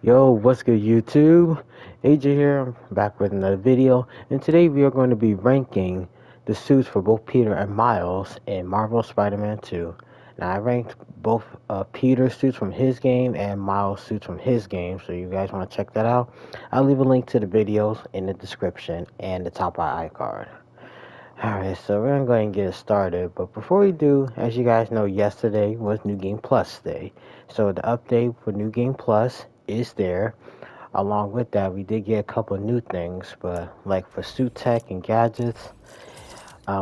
Yo, what's good YouTube? AJ here, I'm back with another video, and today we are going to be ranking the suits for both Peter and Miles in Marvel Spider-Man 2. Now I ranked both Peter's suits from his game and Miles' suits from his game, so you guys want to check that out. I'll leave a link to the videos in the description and the top right iCard. Alright, so we're gonna go ahead and get it started, but before we do, as you guys know, yesterday was New Game Plus Day. So the update for New Game Plus is there. Along with that, we did get a couple new things, but like for suit tech and gadgets,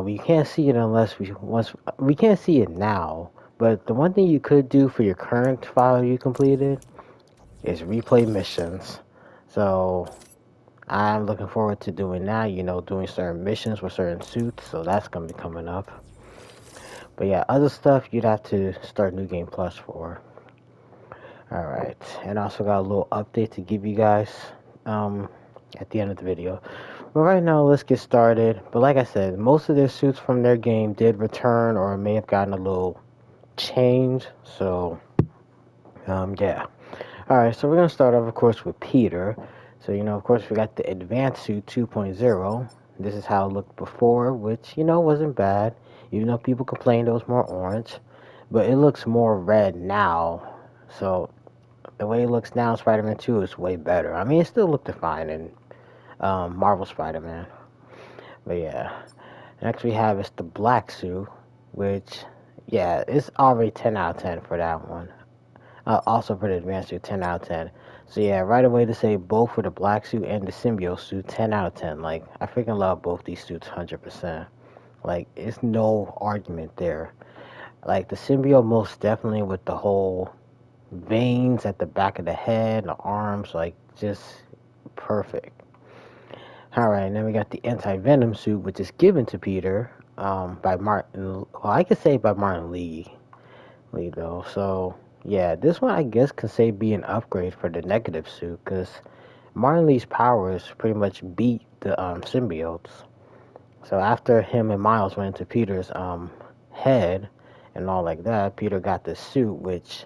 we can't see it unless we can't see it now. But the one thing you could do for your current file you completed is replay missions. So I'm looking forward to doing that. Doing certain missions with certain suits. So that's gonna be coming up. But yeah, other stuff you'd have to start New Game Plus for. All right, and also got a little update to give you guys um, at the end of the video. But right now, let's get started. But like I said, most of their suits from their game did return or may have gotten a little change. So, yeah. Alright, so we're going to start off, of course, with Peter. So, of course, we got the Advanced Suit 2.0. This is how it looked before, which, wasn't bad. Even though people complained it was more orange. But it looks more red now. So, the way it looks now in Spider-Man 2 is way better. I mean, it still looked fine in Marvel Spider-Man. But yeah. Next we have is the black suit, which, yeah, it's already 10 out of 10 for that one. Also for the advanced suit, 10 out of 10. So yeah, right away to say both for the black suit and the symbiote suit, 10 out of 10. Like, I freaking love both these suits 100%. Like, it's no argument there. Like, the symbiote most definitely with the whole veins at the back of the head, the arms, like, just perfect. Alright, then we got the anti-venom suit, which is given to Peter by Martin. Well, I could say by Martin Lee though. So yeah, this one I guess can say be an upgrade for the negative suit, because Martin Lee's powers pretty much beat the symbiotes. So after him and Miles went into Peter's head and all like that, Peter got this suit, which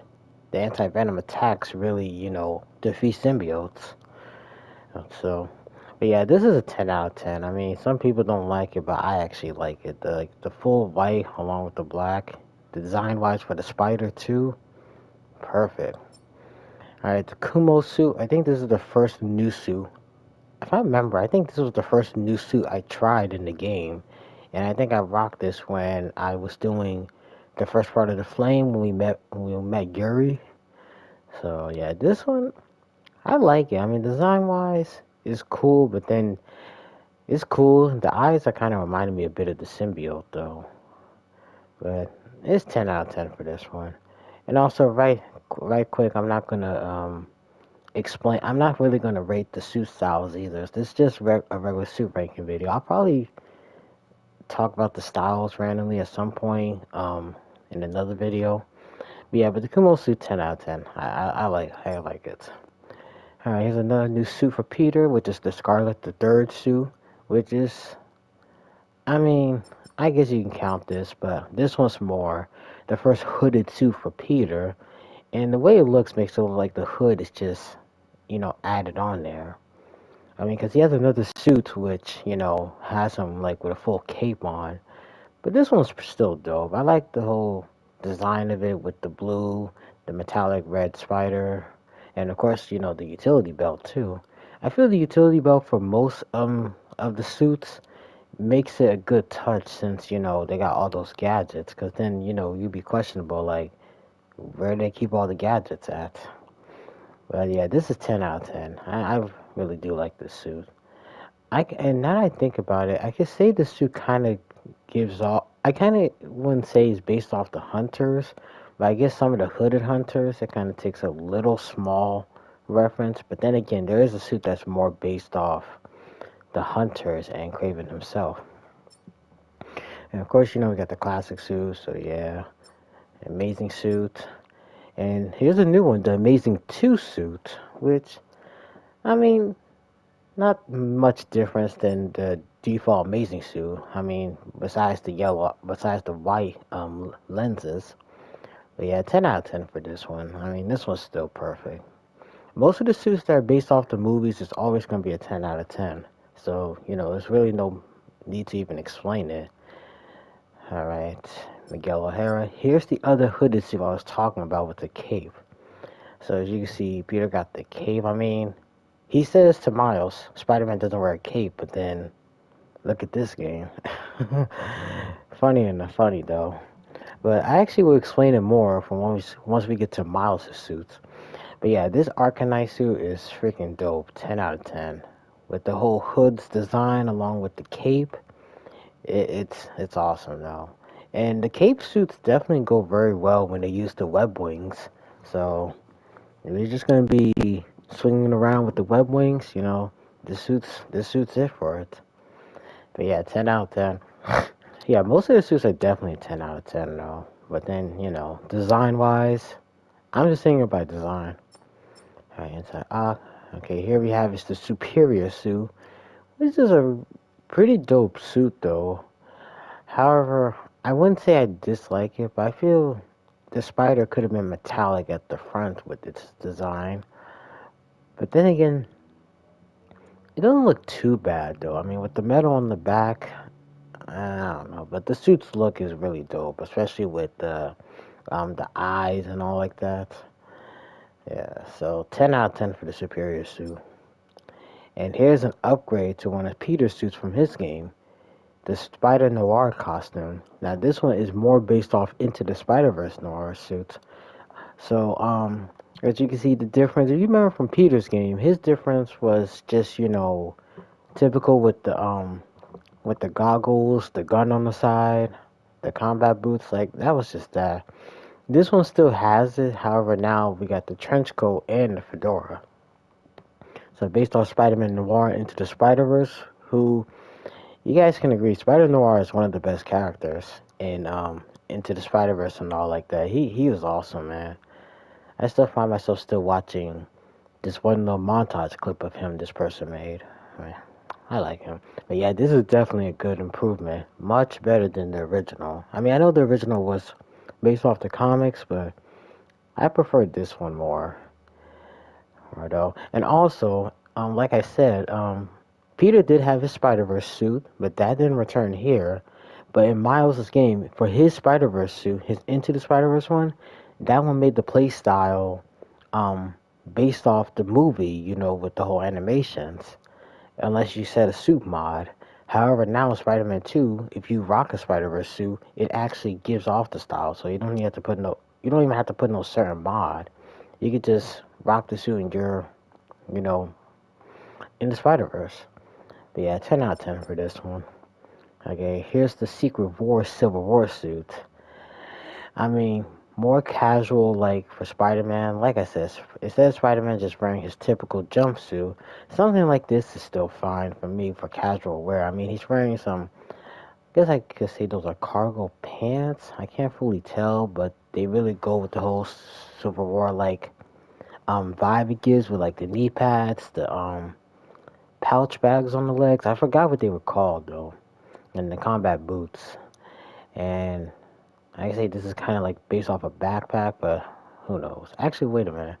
the anti-venom attacks really defeat symbiotes. So, but yeah, this is a 10 out of 10. I mean, some people don't like it, but I actually like it. The full white along with the black, the design wise for the spider too, perfect. All right, the Kumo suit. I think this is the first new suit. If I remember, I think this was the first new suit I tried in the game, and I think I rocked this when I was doing the first part of the flame when we met Yuri. So yeah, this one I like it. I mean, design wise, it's cool, but then it's cool. The eyes are kind of reminding me a bit of the symbiote though, but it's 10 out of 10 for this one. And also, right quick, I'm not gonna explain. I'm not really gonna rate the suit styles either. This is just a regular suit ranking video. I'll probably talk about the styles randomly at some point in another video. But yeah, but the Kumo suit 10 out of 10. I like it. Alright, here's another new suit for Peter, which is the Scarlet the Third suit, which is, I mean, I guess you can count this, but this one's more the first hooded suit for Peter, and the way it looks makes it look like the hood is just, added on there. I mean, because he has another suit which, has him like with a full cape on, but this one's still dope. I like the whole design of it with the blue, the metallic red spider, and of course, the utility belt too. I feel the utility belt for most of the suits makes it a good touch since they got all those gadgets. Because then you'd be questionable like where do they keep all the gadgets at. But yeah, this is 10 out of 10. I really do like this suit. And now that I think about it, I could say this suit kind of gives off. I kind of wouldn't say it's based off the hunters, but I guess some of the hooded hunters it kind of takes a little small reference. But then again, there is a suit that's more based off the hunters and Craven himself. And of course, we got the classic suit, so yeah, amazing suit. And here's a new one, the Amazing 2 suit, which, I mean, not much difference than the default Amazing suit. I mean, besides the white lenses. But yeah, 10 out of 10 for this one. I mean, this one's still perfect. most of the suits that are based off the movies is always going to be a 10 out of 10. So, there's really no need to even explain it. Alright, Miguel O'Hara. Here's the other hooded suit I was talking about with the cape. So, as you can see, Peter got the cape. I mean, he says to Miles, Spider-Man doesn't wear a cape, but then look at this game. Funny and funny, though. But I actually will explain it more from once we get to Miles' suits. But yeah, this Arcanine suit is freaking dope. 10 out of 10. With the whole hood's design along with the cape, it's awesome though. And the cape suits definitely go very well when they use the web wings. So if you're just gonna be swinging around with the web wings, this suit's it for it. But yeah, 10 out of 10. Yeah, most of the suits are definitely 10 out of 10 though. But then, design wise, I'm just thinking about design. Alright, inside. Okay, here we have is the superior suit. This is a pretty dope suit though. However, I wouldn't say I dislike it, but I feel the spider could have been metallic at the front with its design. But then again, it doesn't look too bad though. I mean, with the metal on the back, I don't know. But the suit's look is really dope, especially with the eyes and all like that. Yeah, so 10 out of 10 for the superior suit. And here's an upgrade to one of Peter's suits from his game, the Spider Noir costume. Now this one is more based off Into the Spider-Verse Noir suits. So, as you can see the difference, if you remember from Peter's game, his difference was just, typical with the goggles, the gun on the side, the combat boots, like that was just that. This one still has it, however now we got the trench coat and the fedora. So based off Spider-Man Noir Into the Spider-Verse, who you guys can agree, Spider Noir is one of the best characters in Into the Spider Verse and all like that. He was awesome, man. I still find myself still watching this one little montage clip of him this person made. I like him, but yeah, this is definitely a good improvement, much better than the original. I mean, I know the original was based off the comics, but I prefer this one more. Righto. And also, like I said, Peter did have his Spider-Verse suit, but that didn't return here. But in Miles' game, for his Spider-Verse suit, his Into the Spider-Verse one, that one made the play style um, based off the movie, with the whole animations, unless you set a suit mod. However, now in Spider-Man 2, if you rock a Spider-Verse suit, it actually gives off the style, so you don't even have to put no certain mod. You could just rock the suit and you're, you know, in the Spider Verse. But yeah, 10 out of 10 for this one. Okay, here's the Secret War Civil War suit. I mean, more casual, like for Spider Man. Like I said, instead of Spider Man just wearing his typical jumpsuit, something like this is still fine for me for casual wear. I mean, he's wearing some, I guess I could say those are cargo pants. I can't fully tell, but they really go with the whole Civil War like vibe it gives with like the knee pads, the pouch bags on the legs. I forgot what they were called though, and the combat boots. And I say this is kind of like based off a backpack, but who knows? Actually, wait a minute.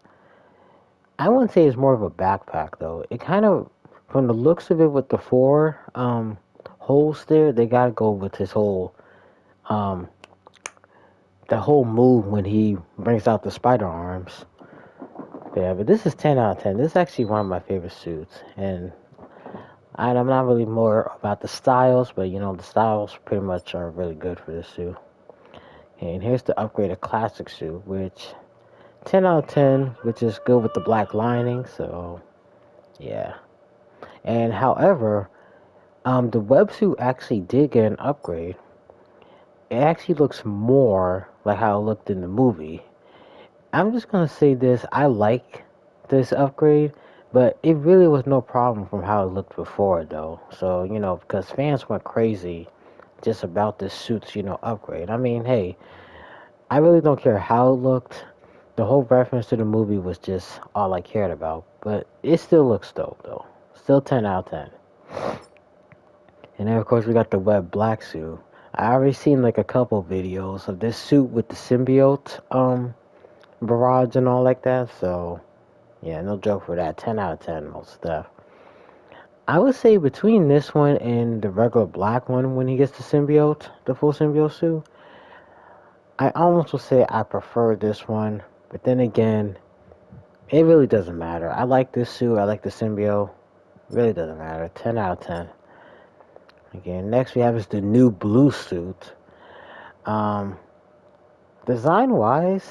I wouldn't say it's more of a backpack though. It kind of, from the looks of it, with the four holes there, they gotta go with his whole um the whole move when he brings out the spider arms. Yeah, but this is 10 out of 10. This is actually one of my favorite suits, and I'm not really more about the styles, but the styles pretty much are really good for this suit. And here's the upgraded classic suit, which 10 out of 10, which is good with the black lining. So yeah. And however, the websuit actually did get an upgrade. It actually looks more like how it looked in the movie. I'm just gonna say this: I like this upgrade, but it really was no problem from how it looked before, though. So because fans went crazy just about this suit's upgrade. I mean, hey, I really don't care how it looked. The whole reference to the movie was just all I cared about. But it still looks dope, though. Still 10 out of 10. And then, of course, we got the web black suit. I already seen like a couple videos of this suit with the symbiote barrage and all like that. So Yeah, no joke for that. 10 out of 10, most stuff. I would say between this one and the regular black one when he gets the symbiote, the full symbiote suit, I almost would say I prefer this one. But then again, it really doesn't matter. I like this suit. I like the symbiote. Really doesn't matter. 10 out of 10. Again, next we have is the new blue suit. Um, Design wise,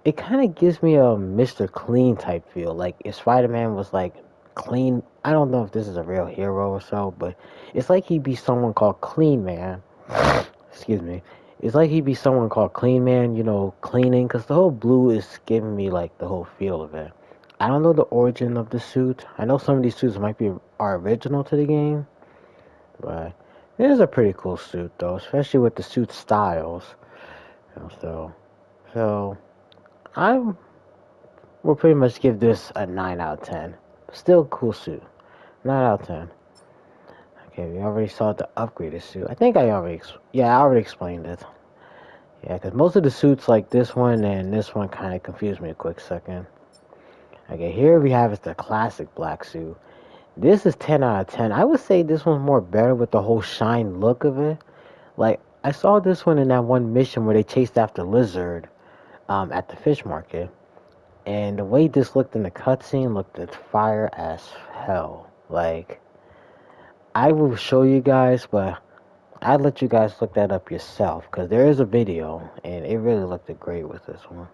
it kind of gives me a Mr. Clean type feel. Like if Spider-Man was like clean, I don't know if this is a real hero or so, but it's like he'd be someone called Clean Man. Excuse me. It's like he'd be someone called Clean Man, cleaning, because the whole blue is giving me like the whole feel of it. I don't know the origin of the suit. I know some of these suits might be are original to the game, but it is a pretty cool suit though, especially with the suit styles. So I will pretty much give this a 9 out of 10. Still cool suit. 9 out of 10. Okay, we already saw the upgraded suit. I think I already explained it. Yeah, because most of the suits like this one and this one kind of confused me a quick second. Okay, here we have is the classic black suit. This is 10 out of 10. I would say this one's more better with the whole shine look of it. Like, I saw this one in that one mission where they chased after Lizard at the fish market. And the way this looked in the cutscene looked as fire as hell. Like, I will show you guys, but I'd let you guys look that up yourself because there is a video and it really looked great with this one.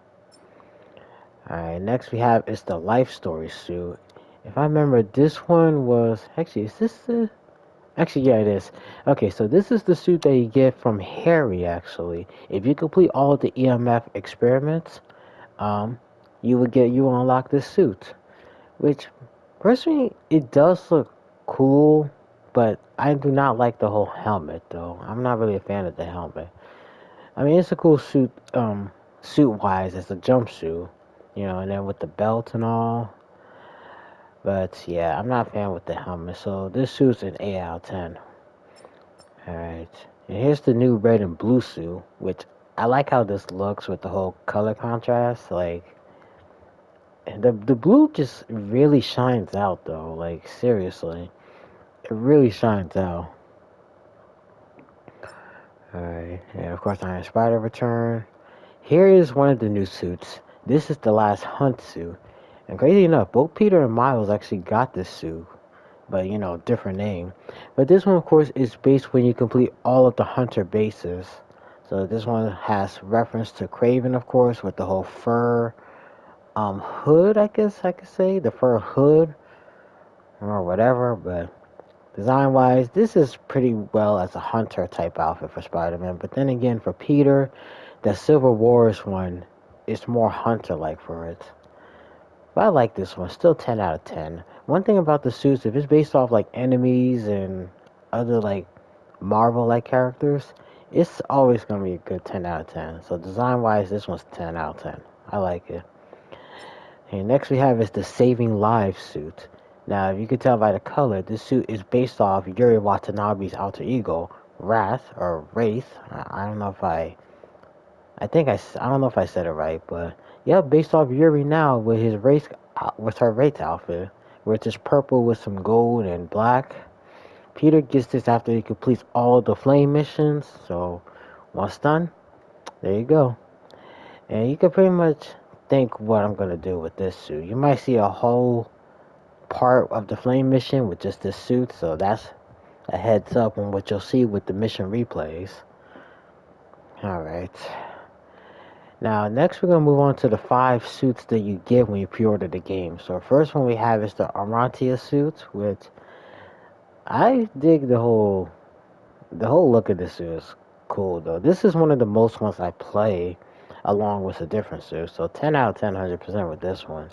Alright, next we have is the life story suit. If I remember, this one was actually, is this the actually, yeah, it is. Okay, so this is the suit that you get from Harry, actually. If you complete all of the EMF experiments, um, you will unlock this suit. Which, personally, it does look cool, but I do not like the whole helmet, though. I'm not really a fan of the helmet. I mean, it's a cool suit, suit-wise, it's a jumpsuit, and then with the belt and all. But, yeah, I'm not a fan with the helmet, so this suit's an 8 out of 10. Alright, and here's the new red and blue suit, which I like how this looks with the whole color contrast. Like, the blue just really shines out, though. Like, seriously, it really shines out. Alright, and of course, Iron Spider return. Here is one of the new suits. This is the last hunt suit. And crazy enough, both Peter and Miles actually got this suit, but different name. But this one, of course, is based when you complete all of the hunter bases. So this one has reference to Craven, of course, with the whole fur hood, I guess I could say, the fur hood or whatever. But design wise, this is pretty well as a hunter type outfit for Spider-Man. But then again, for Peter, the Civil Wars one is more hunter like for it. But I like this one. Still 10 out of 10. One thing about the suits, if it's based off like enemies and other like Marvel like characters, it's always going to be a good 10 out of 10. So design wise, this one's 10 out of 10. I like it. And next we have is the Saving Lives suit. Now, if you can tell by the color, this suit is based off Yuri Watanabe's alter ego, Wrath, or Wraith. I don't know if I don't know if I said it right, but yeah, based off Yuri now with his race, with her Wraith outfit, where it's just purple with some gold and black. Peter gets this after he completes all the flame missions, so once done, there you go. And you can pretty much think what I'm gonna do with this suit. You might see a whole part of the flame mission with just this suit, so that's a heads up on what you'll see with the mission replays. Alright. Now, next we're going to move on to the 5 suits that you get when you pre-order the game. So, first one we have is the Arantia suit, which I dig the whole look of this suit is cool, though. This is one of the most ones I play along with a different suit. So, 10 out of 10, 100% with this one.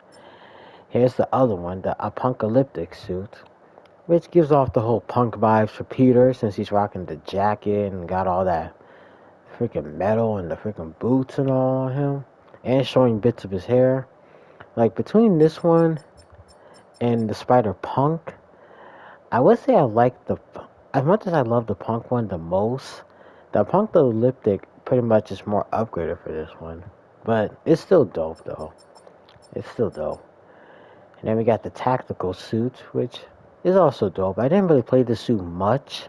Here's the other one, the Apocalyptic suit, which gives off the whole punk vibes for Peter since he's rocking the jacket and got all that freaking metal and the freaking boots and all on him, and showing bits of his hair. Like between this one and the Spider Punk, I would say I like as much as I love the Punk one the most. The Punk the Elliptic pretty much is more upgraded for this one, but it's still dope though. It's still dope. And then we got the tactical suit, which is also dope. I didn't really play the suit much,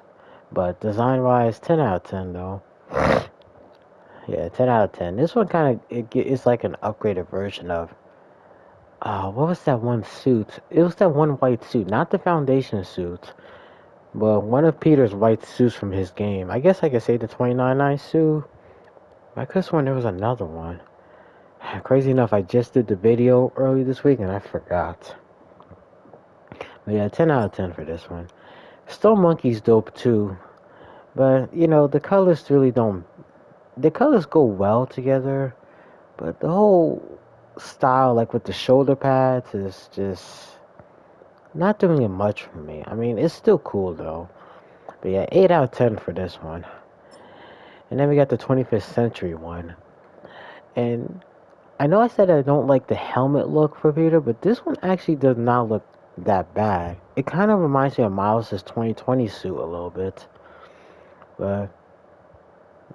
but design-wise, 10 out of 10 though. Yeah, 10 out of 10. This one kind of it's like an upgraded version of what was that one suit? It was that one white suit, not the foundation suit, but one of Peter's white suits from his game. I guess I could say the 29.9 suit. I could have sworn there was another one. Crazy enough, I just did the video early this week and I forgot. But yeah, 10 out of 10 for this one. Stone Monkey's dope too, but you know, the colors really don't. The colors go well together, but the whole style, like with the shoulder pads, is just not doing it much for me. I mean, it's still cool though. But yeah, 8 out of 10 for this one. And then we got the 25th century one. And I know I said I don't like the helmet look for Peter, but this one actually does not look that bad. It kind of reminds me of Miles' 2020 suit a little bit. But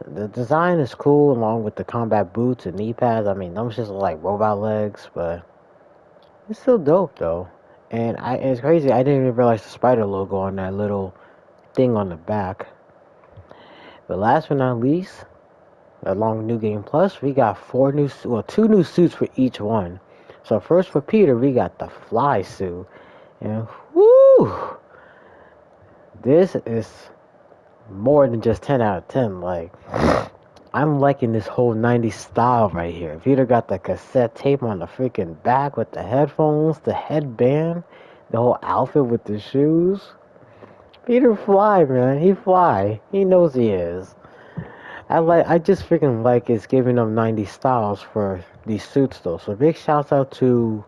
the design is cool along with the combat boots and knee pads. I mean, those just look like robot legs, but it's still dope though. And it's crazy. I didn't even realize the spider logo on that little thing on the back. But last but not least, along New Game Plus, we got two new suits for each one. So first for Peter, we got the fly suit. And whoo, this is more than just 10 out of 10. Like, I'm liking this whole 90s style right here. Peter got the cassette tape on the freaking back with the headphones, the headband, the whole outfit with the shoes. Peter fly, man. He fly. He knows he is. I just freaking like it's giving them 90s styles for these suits though. So big shouts out to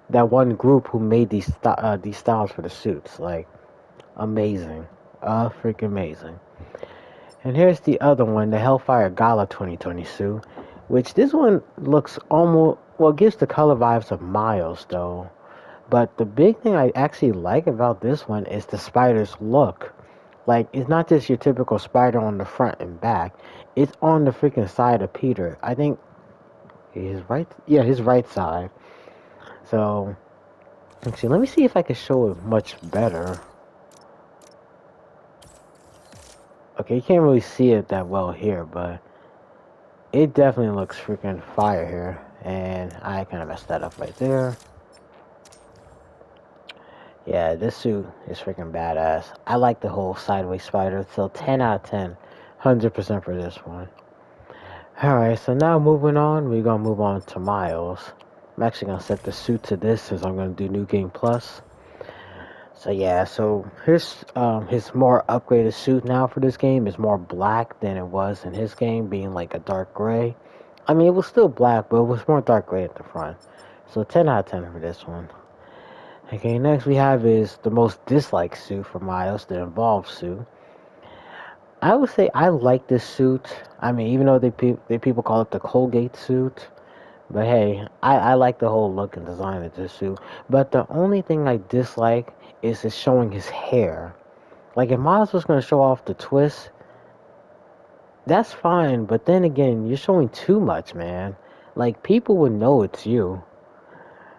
that one group who made these styles for the suits. Like amazing. Freaking amazing. And here's the other one, the Hellfire Gala 2020 suit, which this one looks almost, well, gives the color vibes of Miles, though. But the big thing I actually like about this one is the spider's look. Like, it's not just your typical spider on the front and back. It's on the freaking side of Peter. I think his right, yeah, his right side. So, actually, let me see if I can show it much better. Okay, you can't really see it that well here, but it definitely looks freaking fire here. And I kind of messed that up right there. Yeah, this suit is freaking badass. I like the whole sideways spider. So 10 out of 10. 100% for this one. Alright, so now moving on. We're going to move on to Miles. I'm actually going to set the suit to this since I'm going to do New Game Plus. So yeah, so here's his more upgraded suit now for this game is more black than it was in his game, being like a dark gray. I mean, it was still black, but it was more dark gray at the front. So 10 out of 10 for this one. Okay, next we have is the most disliked suit for Miles, the Involved suit. I would say I like this suit. I mean, even though they people call it the Colgate suit, but hey, I like the whole look and design of this suit. But the only thing I dislike is it's showing his hair. Like if Miles was gonna show off the twist, that's fine. But then again, you're showing too much, man. Like people would know it's you.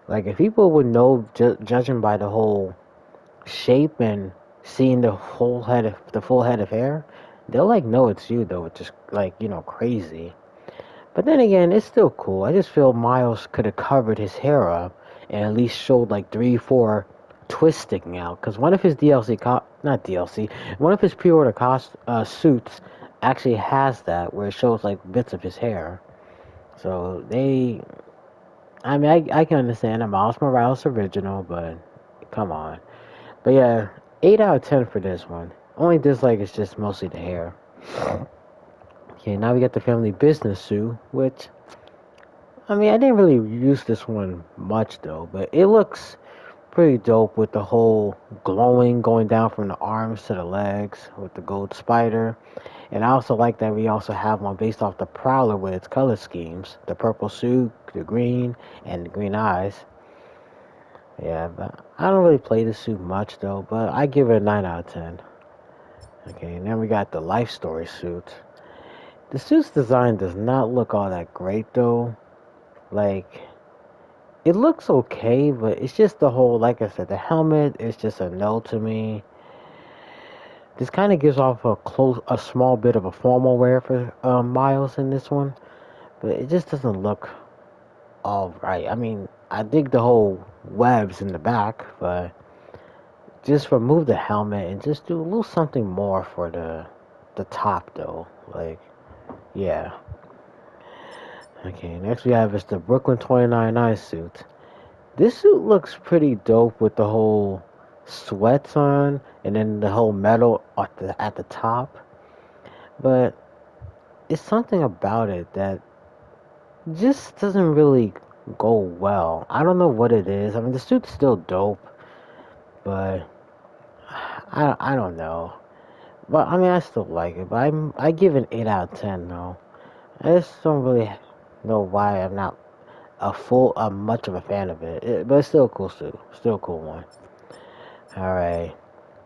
Like if people would know, judging by the whole shape and seeing the full head of hair, they'll like know it's you though. It's just like crazy. But then again, it's still cool. I just feel Miles could have covered his hair up and at least showed like 3, 4 twists sticking out. Because one of his not DLC, one of his pre-order suits actually has that where it shows like bits of his hair. So I mean, I can understand a Miles Morales original, but come on. But yeah, 8 out of 10 for this one. Only dislike is just mostly the hair. Okay, now we got the family business suit, which I mean, I didn't really use this one much though, but it looks pretty dope with the whole glowing going down from the arms to the legs with the gold spider. And I also like that we also have one based off the Prowler with its color schemes. The purple suit, the green, and the green eyes. Yeah, but I don't really play this suit much though, but I give it a 9 out of 10. Okay, and then we got the life story suit. The suit's design does not look all that great though. Like, it looks okay, but it's just the whole, like I said, the helmet is just a no to me. This kind of gives off a small bit of a formal wear for Miles in this one, but it just doesn't look all right. I mean, I dig the whole webs in the back, but just remove the helmet and just do a little something more for the top though. Like, yeah. Okay, next we have is the Brooklyn 299 suit. This suit looks pretty dope with the whole sweats on and then the whole metal at the top. But it's something about it that just doesn't really go well. I don't know what it is. I mean, the suit's still dope, but I don't know. But I mean, I still like it. But I give it 8 out of 10 though. I just don't really know why I'm not much of a fan of but it's still a cool suit. Still a cool one. All right.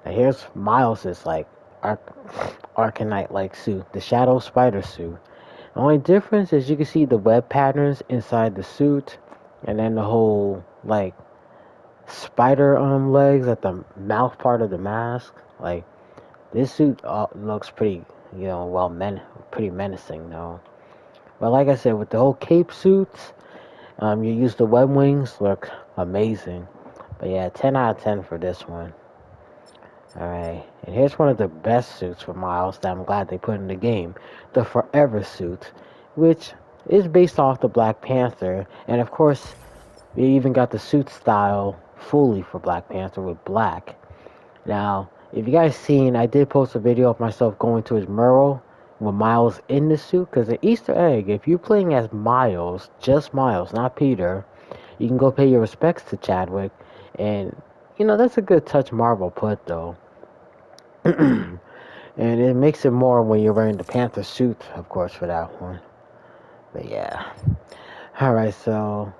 Now here's Miles's like Arcanite like suit, the Shadow Spider suit. The only difference is you can see the web patterns inside the suit, and then the whole like spider legs at the mouth part of the mask. Like this suit looks pretty, pretty menacing though. But like I said, with the whole cape suits, you use the web wings, look amazing. But yeah, 10 out of 10 for this one. Alright, and here's one of the best suits for Miles that I'm glad they put in the game. The Forever suit, which is based off the Black Panther. And of course, we even got the suit style fully for Black Panther with black. Now, if you guys seen, I did post a video of myself going to his mural with Miles in the suit. Because the Easter egg, if you're playing as Miles, just Miles, not Peter, you can go pay your respects to Chadwick. And, that's a good touch Marvel put, though. And it makes it more when you're wearing the Panther suit, of course, for that one. But yeah. Alright, so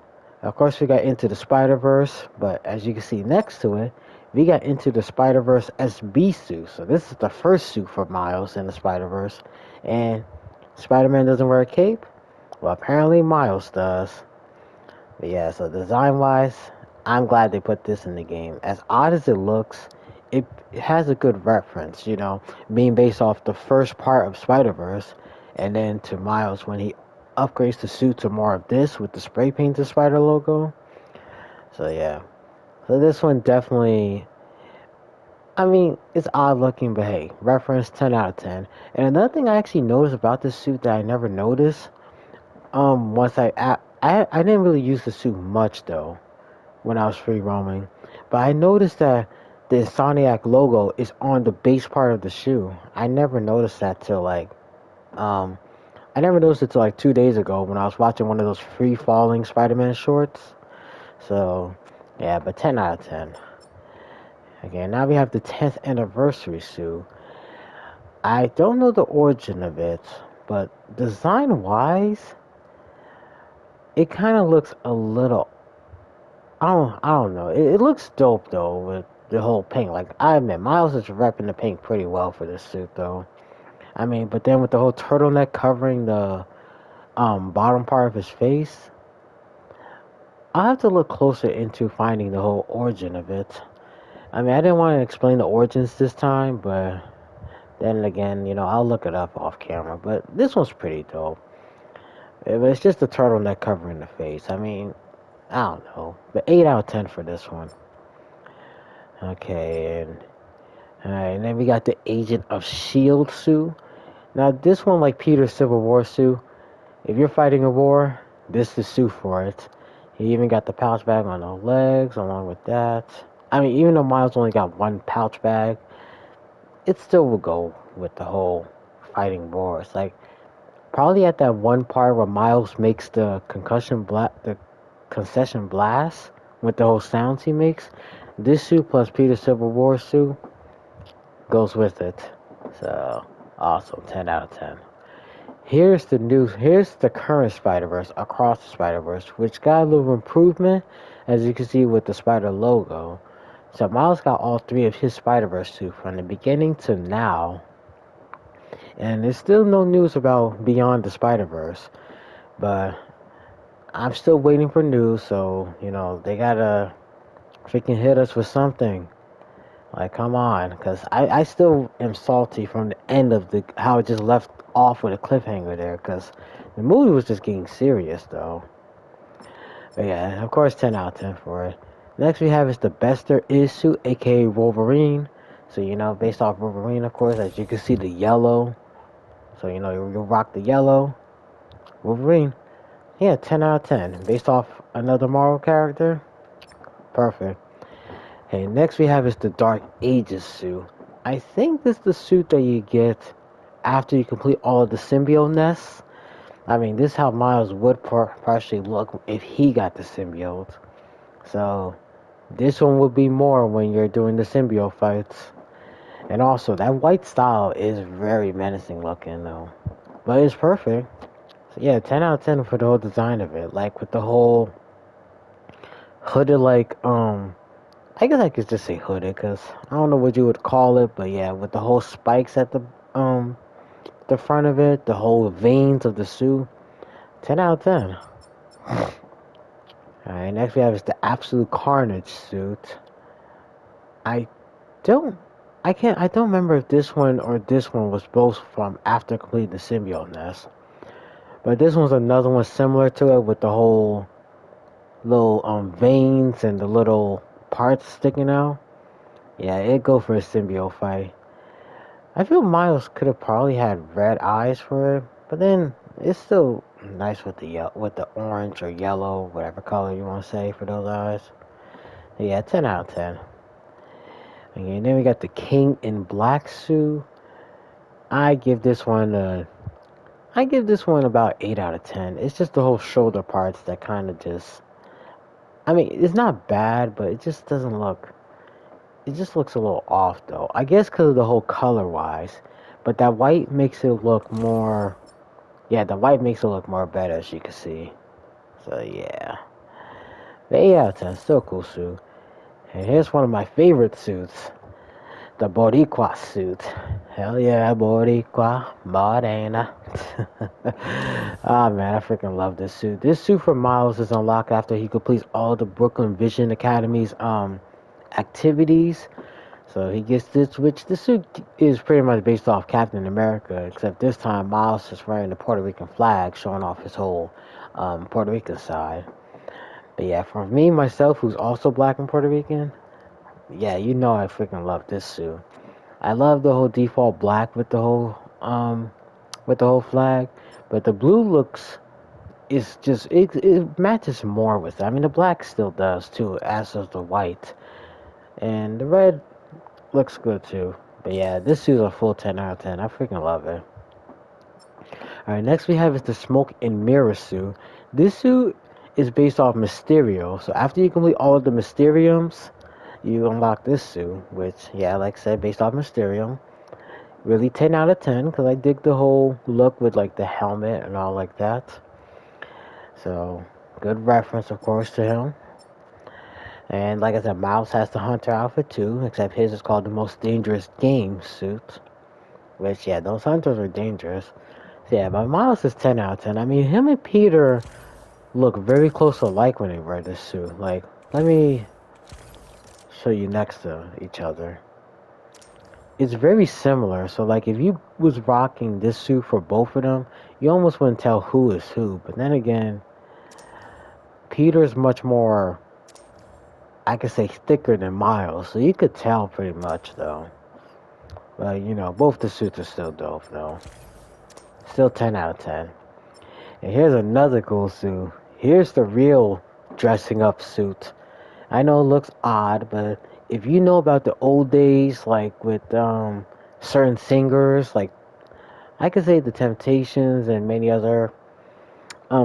of course we got Into the Spider-Verse, but as you can see next to it, we got Into the Spider-Verse SB suit. So this is the first suit for Miles in the Spider-Verse. And Spider-Man doesn't wear a cape? Well, apparently Miles does. But yeah, so design-wise, I'm glad they put this in the game. As odd as it looks, it has a good reference, being based off the first part of Spider-Verse, and then to Miles when he upgrades the suit to more of this with the spray painted spider logo. So yeah. So this one definitely, I mean, it's odd looking, but hey, reference 10 out of 10. And another thing I actually noticed about this suit that I never noticed, once I didn't really use the suit much though when I was free roaming, but I noticed that the Insomniac logo is on the base part of the shoe. I never noticed that till um I never noticed it till like 2 days ago when I was watching one of those free falling Spider-Man shorts. So yeah, but 10 out of 10. Okay, now we have the 10th anniversary suit. I don't know the origin of it, but design wise, it kind of looks a little. I don't know. It looks dope though with the whole pink. Like I admit, Miles is repping the pink pretty well for this suit though. I mean, but then with the whole turtleneck covering the bottom part of his face, I'll have to look closer into finding the whole origin of it. I mean, I didn't want to explain the origins this time, but then again, I'll look it up off camera. But this one's pretty dope. It's just the turtleneck covering the face. I mean, I don't know. But 8 out of 10 for this one. Okay, and then we got the Agent of S.H.I.E.L.D. suit. Now, this one, like Peter's Civil War suit, if you're fighting a war, this is the suit for it. He even got the pouch bag on the legs along with that. I mean, even though Miles only got one pouch bag, it still will go with the whole fighting war. It's like probably at that one part where Miles makes the concession blast with the whole sounds he makes. This suit plus Peter's Civil War suit goes with it. So awesome, 10 out of 10. Here's the current Spider-Verse, Across the Spider-Verse, which got a little improvement, as you can see with the Spider logo. So Miles got all three of his Spider-Verse suits from the beginning to now, and there's still no news about Beyond the Spider-Verse, but I'm still waiting for news, so they gotta freaking hit us with something. Like, come on, because I still am salty from the end of the how it just left off with a cliffhanger there, because the movie was just getting serious though. But yeah, of course, 10 out of 10 for it. Next we have is the Best There Is suit, aka Wolverine. So based off Wolverine, of course, as you can see the yellow. So you rock the yellow Wolverine. Yeah, 10 out of 10. Based off another Marvel character, perfect. Okay, next we have is the Dark Ages suit. I think this is the suit that you get after you complete all of the symbiote nests. I mean, this is how Miles would partially look if he got the symbiote. So, this one would be more when you're doing the symbiote fights. And also, that white style is very menacing looking though. But it's perfect. So yeah, 10 out of 10 for the whole design of it. Like with the whole hooded I guess I could just say hooded because I don't know what you would call it, but yeah, with the whole spikes at the front of it, the whole veins of the suit, 10 out of 10. Alright, next we have is the Absolute Carnage suit. I don't, I don't remember if this one or this one was both from after completing the symbiote nest, but this one's another one similar to it with the whole little veins and the little parts sticking out. Yeah, it go for a symbiote fight. I feel Miles could have probably had red eyes for it, but then it's still nice with the orange or yellow, whatever color you want to say for those eyes. Yeah, 10 out of 10. Okay, then we got the King in Black suit. I give this one about 8 out of 10. It's just the whole shoulder parts that kind of just. I mean, it's not bad, but it just doesn't look. It just looks a little off though. I guess because of the whole color wise, but that white makes it look more. Yeah, the white makes it look more better, as you can see. So yeah, but 8 out of 10, still a cool suit. And here's one of my favorite suits, the Boricua suit. Hell yeah, Boricua, Morena. Ah man, I freaking love this suit. This suit for Miles is unlocked after he completes all the Brooklyn Vision Academy's activities. So he gets this, which the suit is pretty much based off Captain America, except this time Miles is wearing the Puerto Rican flag, showing off his whole Puerto Rican side. But yeah, for me, myself, who's also black and Puerto Rican, yeah, I freaking love this suit. I love the whole default black with the whole flag, but the blue looks is just it matches more with it. I mean, the black still does too, as does the white, and the red looks good too. But yeah, this suit's a full 10 out of 10. I freaking love it. Alright, next we have is the Smoke and Mirror suit. This suit is based off Mysterio. So after you complete all of the Mysteriums, you unlock this suit, which, yeah, like I said, based off Mysterio. Really 10 out of 10, because I dig the whole look with, like, the helmet and all like that. So, good reference, of course, to him. And like I said, Miles has the Hunter outfit too, except his is called the Most Dangerous Game suit. Which, yeah, those hunters are dangerous. So, yeah, but Miles is 10 out of 10. I mean, him and Peter look very close alike when they wear this suit. Like, let me show you next to each other. It's very similar. So, like, if you was rocking this suit for both of them, you almost wouldn't tell who is who. But then again, Peter's much more, I could say, thicker than Miles. So you could tell pretty much, though. But, both the suits are still dope, though. Still 10 out of 10. And here's another cool suit. Here's the real dressing up suit. I know it looks odd, but if you know about the old days, like with certain singers, like I could say the Temptations and many other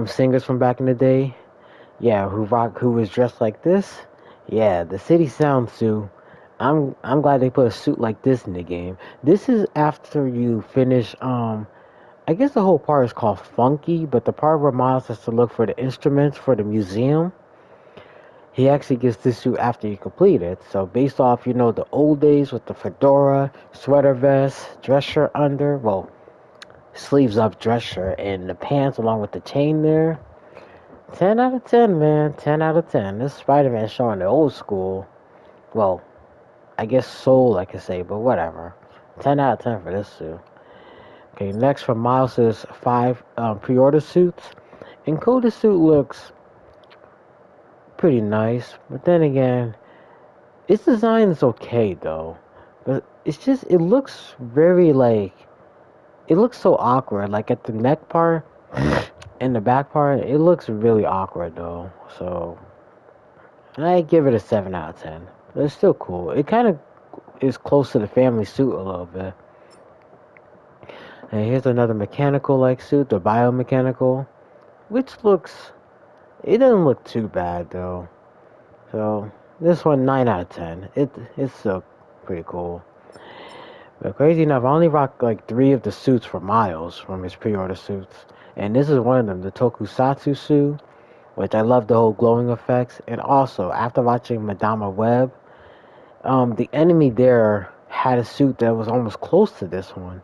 singers from back in the day, yeah, who was dressed like this, yeah, the City Sound suit. I'm glad they put a suit like this in the game. This is after you finish I guess the whole part is called Funky, but the part where Miles has to look for the instruments for the museum, he actually gets this suit after you complete it. So based off, the old days with the fedora, sweater vest, dress shirt under, well, sleeves up dress shirt, and the pants along with the chain there. 10 out of 10, man. 10 out of 10. This Spider-Man showing the old school. Well, I guess soul, I could say, but whatever. 10 out of 10 for this suit. Okay, next for Miles is 5 pre-order suits. And Coda's suit looks pretty nice, but then again, its design is okay though. But it's just, it looks very like, it looks so awkward. Like at the neck part and the back part, it looks really awkward though. So I give it a 7 out of 10. But it's still cool. It kind of is close to the family suit a little bit. And here's another mechanical like suit, the biomechanical, which looks, it doesn't look too bad though. So this one 9 out of 10. It's still pretty cool. But crazy enough, I only rocked like 3 of the suits for Miles from his pre-order suits. And this is one of them, the Tokusatsu suit, which I love the whole glowing effects. And also, after watching Madama Web, the enemy there had a suit that was almost close to this one.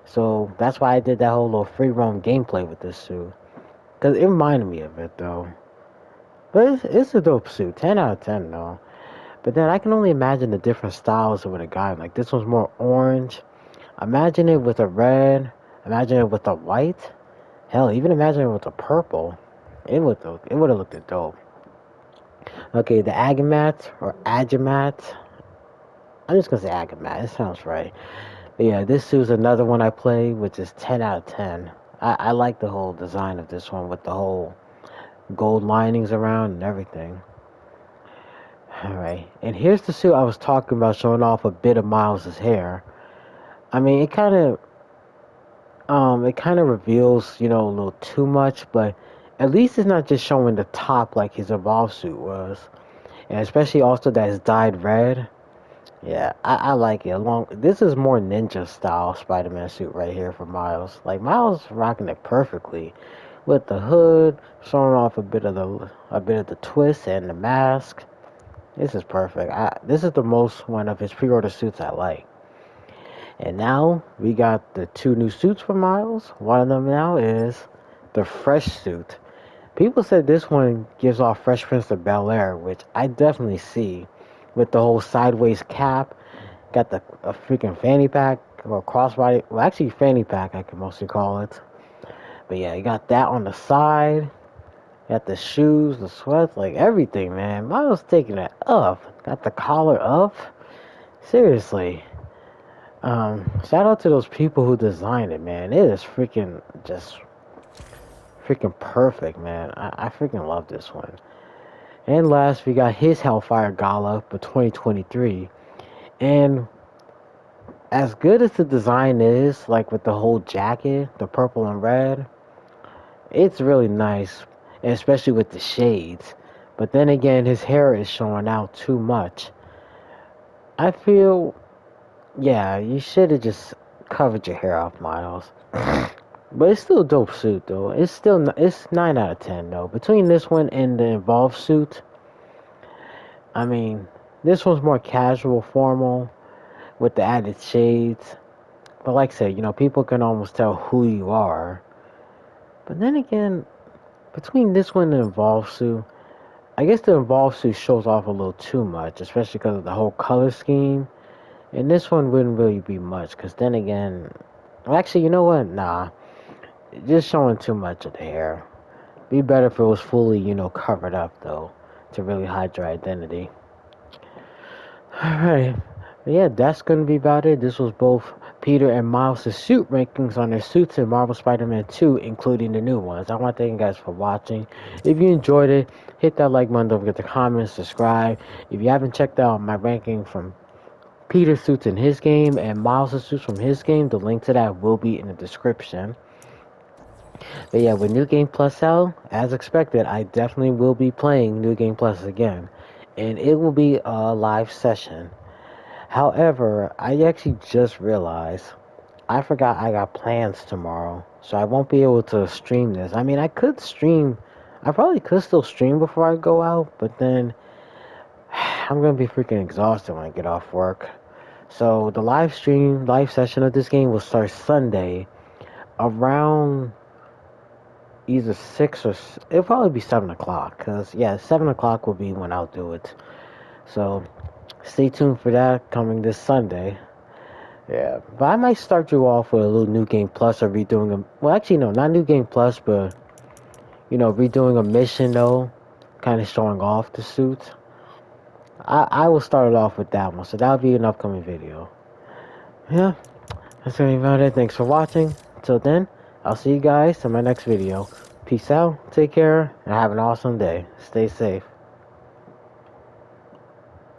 So that's why I did that whole little free roam gameplay with this suit. Because it reminded me of it though. But it's a dope suit. 10 out of 10 though. But then I can only imagine the different styles with a guy. Like this one's more orange. Imagine it with a red. Imagine it with a white. Hell, even imagine it with a purple. It would have looked dope. Okay, the Agamat or Agamat. I'm just gonna say Agamat. It sounds right. But yeah, this is another one I play, which is 10 out of 10. I like the whole design of this one with the whole gold linings around and everything. Alright, and here's the suit I was talking about showing off a bit of Miles's hair. I mean, it kind of reveals, a little too much, but at least it's not just showing the top like his evolved suit was. And especially also that it's dyed red. Yeah, I like it. This is more ninja style Spider-Man suit right here for Miles. Like Miles rocking it perfectly with the hood, showing off a bit of the twist and the mask. This is perfect. This is the most one of his pre-order suits I like. And now we got the 2 new suits for Miles. One of them now is the Fresh suit. People said this one gives off Fresh Prince of Bel-Air, which I definitely see. With the whole sideways cap, got the a freaking fanny pack or crossbody. Well, actually fanny pack I could mostly call it. But yeah, you got that on the side. Got the shoes, the sweats, like everything, man. Miles taking it up. Got the collar up. Seriously. Shout out to those people who designed it, man. It is just freaking perfect, man. I freaking love this one. And last, we got his Hellfire Gala for 2023. And as good as the design is, like with the whole jacket, the purple and red, it's really nice, and especially with the shades. But then again, his hair is showing out too much. I feel, yeah, you should have just covered your hair off, Miles. But it's still a dope suit though. It's 9 out of 10 though. Between this one and the Evolved suit, I mean, this one's more casual, formal with the added shades. But like I said, people can almost tell who you are. But then again, between this one and the Evolved suit, I guess the Evolved suit shows off a little too much, especially because of the whole color scheme. And this one wouldn't really be much, because then again, well, actually, you know what? Nah, just showing too much of the hair. Be better if it was fully, covered up though, to really hide your identity. Alright. Yeah, that's gonna be about it. This was both Peter and Miles' suit rankings on their suits in Marvel Spider-Man 2, including the new ones. I want to thank you guys for watching. If you enjoyed it, hit that like button, don't forget to comment, subscribe. If you haven't checked out my ranking from Peter's suits in his game and Miles' suits from his game, the link to that will be in the description. But yeah, with New Game Plus out, as expected, I definitely will be playing New Game Plus again. And it will be a live session. However, I actually just realized I forgot I got plans tomorrow. So I won't be able to stream this. I mean, I could stream. I probably could still stream before I go out. But then I'm going to be freaking exhausted when I get off work. So the live session of this game will start Sunday around either 6 or it'll probably be 7 o'clock. Cause yeah, 7 o'clock will be when I'll do it. So stay tuned for that coming this Sunday. Yeah, but I might start you off with a little New Game Plus or redoing a. Well, actually, no, not New Game Plus, but redoing a mission though, kind of showing off the suits. I will start it off with that one, so that'll be an upcoming video. Yeah, that's really about it. Thanks for watching. Until then, I'll see you guys in my next video. Peace out, take care, and have an awesome day. Stay safe.